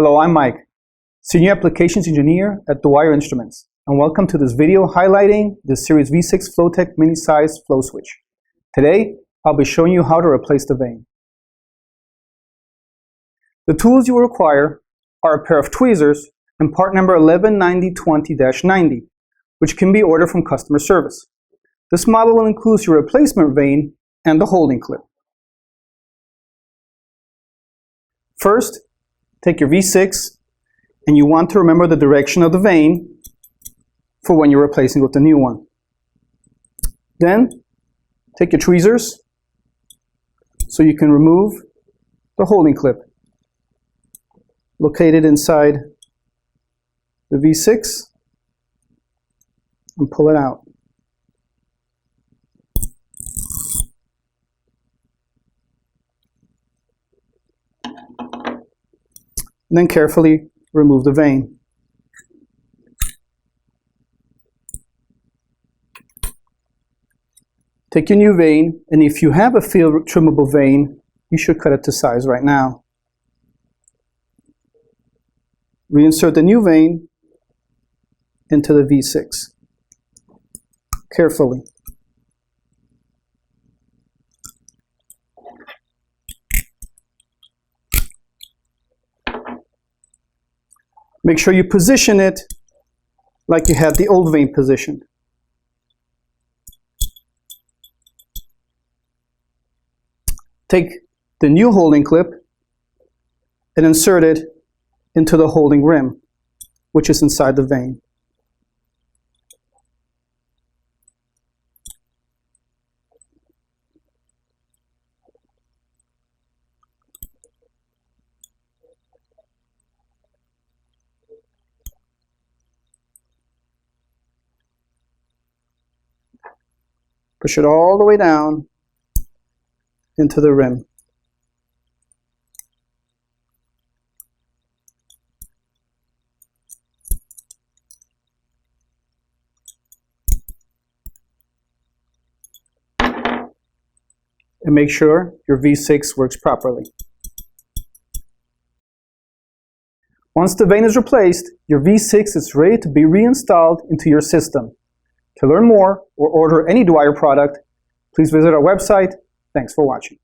Hello, I'm Mike, Senior Applications Engineer at Dwyer Instruments, and welcome to this video highlighting the Series V6 Flotect mini-size flow switch. Today, I'll be showing you how to replace the vane. The tools you will require are a pair of tweezers and part number 119020-90, which can be ordered from customer service. This model will include your replacement vane and the holding clip. First, take your V6 and you want to remember the direction of the vane for when you're replacing with the new one. Then, take your tweezers so you can remove the holding clip located inside the V6 and pull it out. And then carefully remove the vane. Take your new vane, and if you have a field trimmable vane, you should cut it to size right now. Reinsert the new vane into the V6 carefully. Make sure you position it like you had the old vane positioned. Take the new holding clip and insert it into the holding rim, which is inside the vane. Push it all the way down into the rim. And make sure your V6 works properly. Once the vane is replaced, your V6 is ready to be reinstalled into your system. To learn more or order any Dwyer product, please visit our website. Thanks for watching.